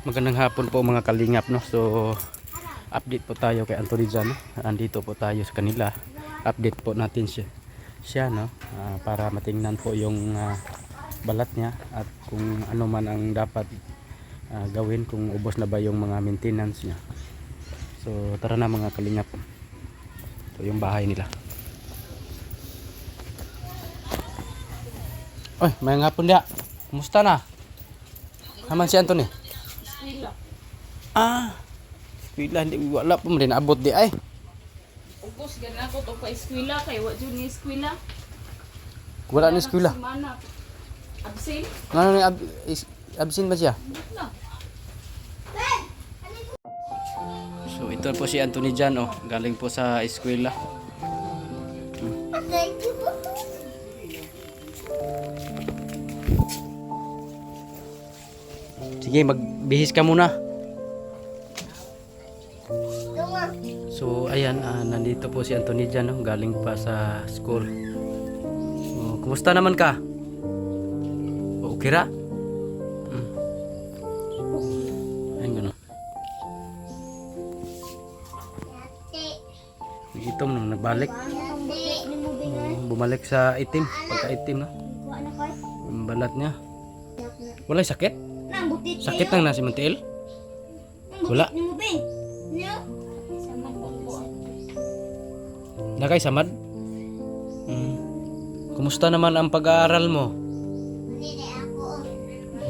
Magandang hapon po mga kalingap, no. So update po tayo kay Anthony dyan, no? Andito po tayo sa kanila. Update po natin siya, no, para matingnan po yung balat niya at kung ano man ang dapat gawin, kung ubos na ba yung mga maintenance niya. So tara na mga kalingap. So yung bahay nila. Oy, may hapon dia. Kumusta na? Haman si Anthony? Eskwela hindi wala pa man abot di ay. Ugos gana ko to pa eskwela kay wa jud ni eskwela. Wala ni eskwela. Absent. Ngano ni absent ba siya? Na. So ito po si Anthony Jan, oh, galing po sa eskwela. Sige, magbihis ka muna. So ayan, nandito po si Anthony dyan, no? Galing pa sa school. So, kumusta naman ka? Okay ra? Ayun gano'n. Itom nung nagbalik. Bumalik sa itim, pagka-itim, no? Yung balat niya. Wala'y sakit? Sakit nang nasi Montiel? Wala. Nakay samad? Kumusta naman ang pag-aaral mo?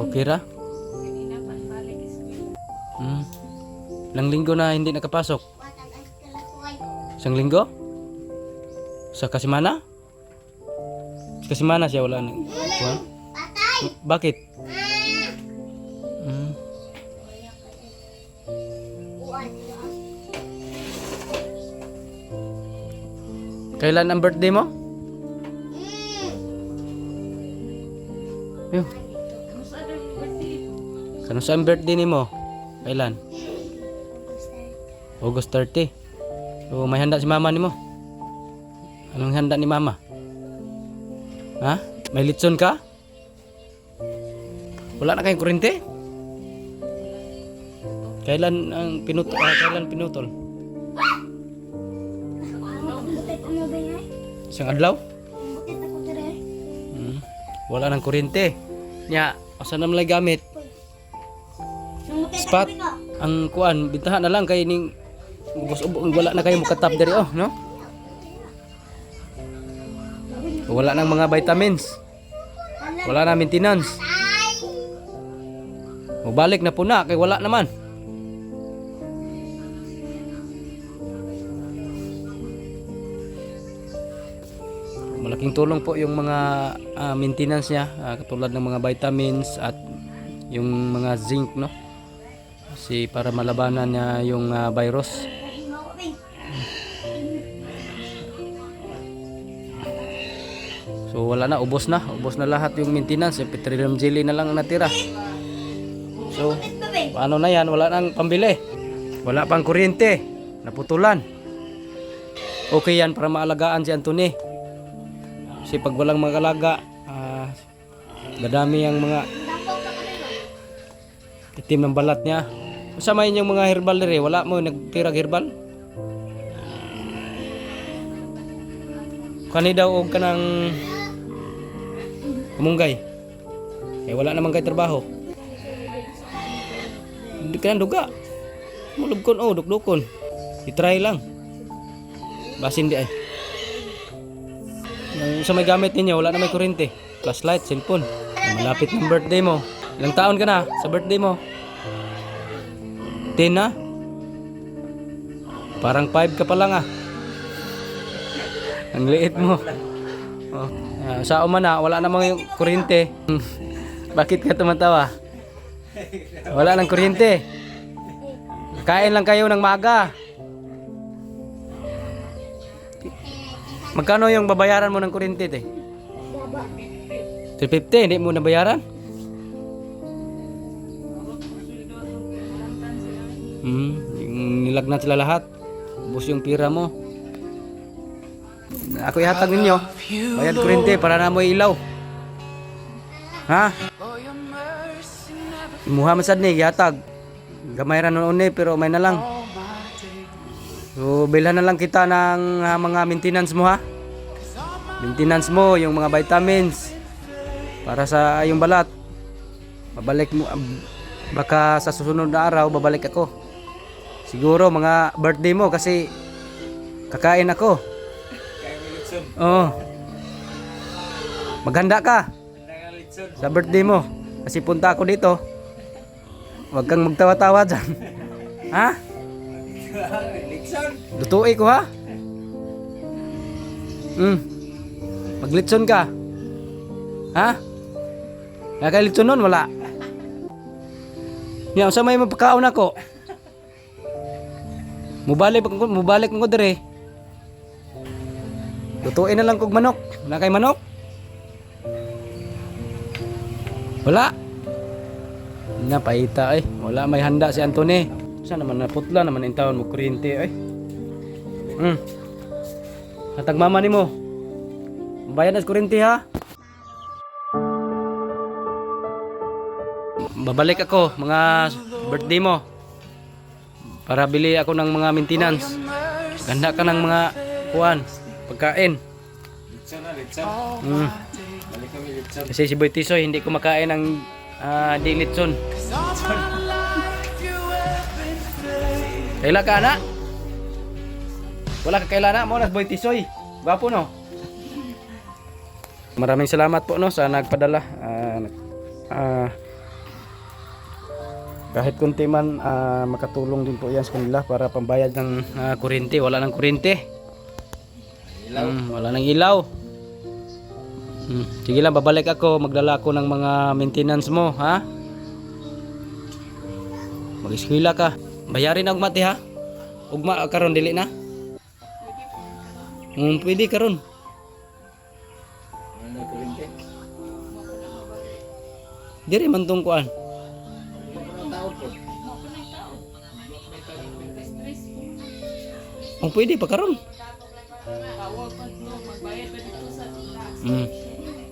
Okay ra? Ilang linggo na hindi nakapasok? Isang linggo? Sa Kasimana? Sa Kasimana siya wala na. Bakit? Kailan ang birthday mo? Yo. Kano sa ang birthday nimo? Kailan? August 30. So may handa si mama nimo? Anong handa ni mama? Ha? May litson ka? Wala na kayong kuryente? Kailan ang pinutol? Kailan pinutol? Isang adlaw? Wala nang kuryente. Nya, asa na malay gamit? Spot ang kuan, bintahan na lang kay ning wala na kayo mukatap diri, oh, no? Wala nang mga vitamins. Wala na maintenance. Mabalik na po na kay wala naman. Malaking tulong po yung mga maintenance niya, katulad ng mga vitamins at yung mga zinc, no? Kasi para malabanan niya yung virus. So wala na, ubos na lahat yung maintenance. Yung petroleum jelly na lang natira. So paano na yan? Wala nang pambili. Wala pang kuryente. Naputulan. Okay yan para maalagaan si Anthony. Kasi pag walang mag-alaga, dadami ang mga itim ng balat niya. Masamayin yung mga herbal rin. Wala mo nagtirag herbal? Kani daw og kanang kumunggay. Eh wala naman kay trabaho. Hindi ka nang duga. Mulugkon, oh, dukdukon. I-try lang. Basin di ay. Sa may gamit ninyo, wala na may kuryente. Flashlight, cellphone. Malapit ng birthday mo. Ilang taon ka na sa birthday mo? 10 na? Parang 5 ka pa lang, ah. Ang liit mo. Oh. Sa umana, wala namang yung kuryente. Bakit ka tumatawa? Wala nang kuryente. Kain lang kayo ng maga. Magkano yung babayaran mo ng kuryente, te? 350, hindi mo nabayaran? Nilagnat sila lahat. Ubus yung pira mo. Ako ihatag ninyo. Bayad kuryente para na mo ilaw. Ha? Imuha man sad ni ihatag. Gamay ra noon pero may na lang. So bilhan na lang kita ng mga maintenance mo ha. Maintenance mo yung mga vitamins para sa yung balat. Babalik mo baka sa susunod na araw babalik ako. Siguro mga birthday mo kasi kakain ako. Oo. Maghanda ka sa birthday mo kasi punta ako dito. Huwag kang magtawa-tawa dyan. Ha? Lutuin ko ha? Maglitson ka. Ha? Nakalitson nun? Wala. Yan, sa may mapakaon ako. Mubalik mo dire. Lutuin na lang kog manok. Wala kay manok? Wala. Napaita ay. Wala may handa si Anthony. Saan naman naputla naman yung taon mo kuryente ay. Hatag mama ni mo. Bayad na sa kuryente ha. Babalik ako mga birthday mo. Para bili ako ng mga maintenance. Ganda ka ng mga kuwan, pagkain. Kasi si Boy Tisoy hindi kumakain ng di litson. Kaila ka na? Wala ka kaila na mo na Boy Tisoy. Gwapo no? Maraming salamat po no sa nagpadala. Kahit kunti man makatulong din po yan sa kanila para pambayad ng kuryente. Wala ng kuryente. Wala ng ilaw. Sige lang, babalik ako. Magdala ako ng mga maintenance mo, ha? Mag-eskwela ka. Bayarin na ugma, ha? Ugma karon dili na? Pwede karon. Diri man tong kuan. Pwede pa karon.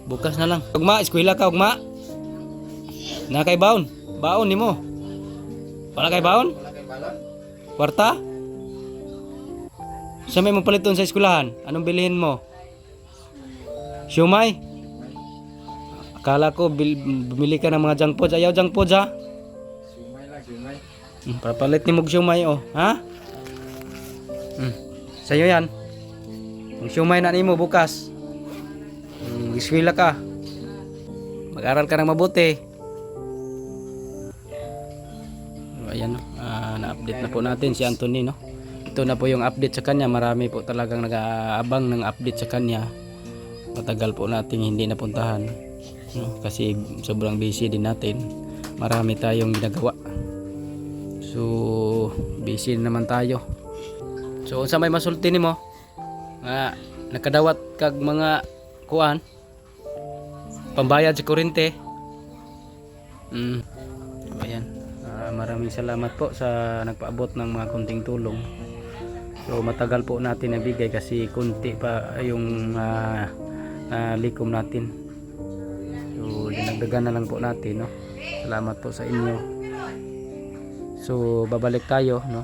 Bukas na lang. Ugma, eskwela ka ugma. Na kay baon. Baon nimo. Wala kay baon? Kwarta? Sa may mapaliton sa eskwelahan, anong bilhin mo? Siomay? Akala ko bumili ka ng mga junk foods. Ayaw junk foods ha? Siomay lang, siomay. Papalit ni mong siomay oh, ha? Sa'yo yan. Ang siomay na nimo bukas. Eskwela ka. Mag-aral ka ng mabuti. Ayan no. Na-update na po natin si Anthony no. Ito na po yung update sa kanya. Marami po talagang nag-aabang ng update sa kanya. Matagal po nating hindi napuntahan no? Kasi sobrang busy din natin. Marami tayong ginagawa. So busy naman tayo. So unsa may masulti nimo? Nakadawat kag mga kuan pambayad sa kuryente. Ayan. Maraming salamat po sa nagpaabot ng mga kunting tulong. So matagal po natin nabigay kasi kunti pa yung likom natin. So dinagdagan na lang po natin no. Salamat po sa inyo. So babalik tayo no.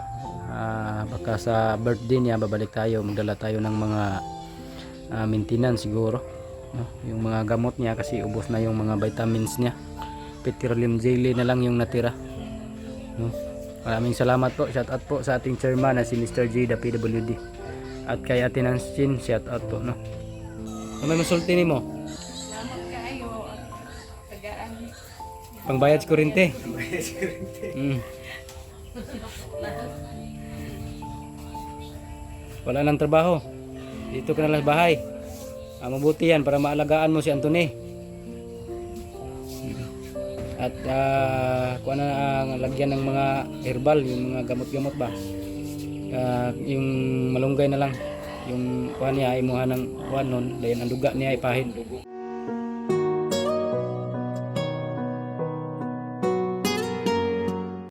Baka sa birthday niya babalik tayo, magdala tayo ng mga maintenance siguro no? Yung mga gamot niya kasi ubos na yung mga vitamins niya. Petroleum jelly na lang yung natira no? Maraming salamat po. Shout out po sa ating chairman na si Mr. J the PWD at kay Ate Nansin. Shout out po no. May masulti nimo? Salamat kaayo at tagaan. Pangbayad sa kuryente. Wala nang trabaho. Dito ka na lang sa bahay. Mabuti yan para maalagaan mo si Anthony. At kuha na ang lagyan ng mga herbal, yung mga gamot-gamot ba. Yung malunggay na lang. Yung kuha niya, imuha ng kuha nun, dayan ang duga niya ipahin.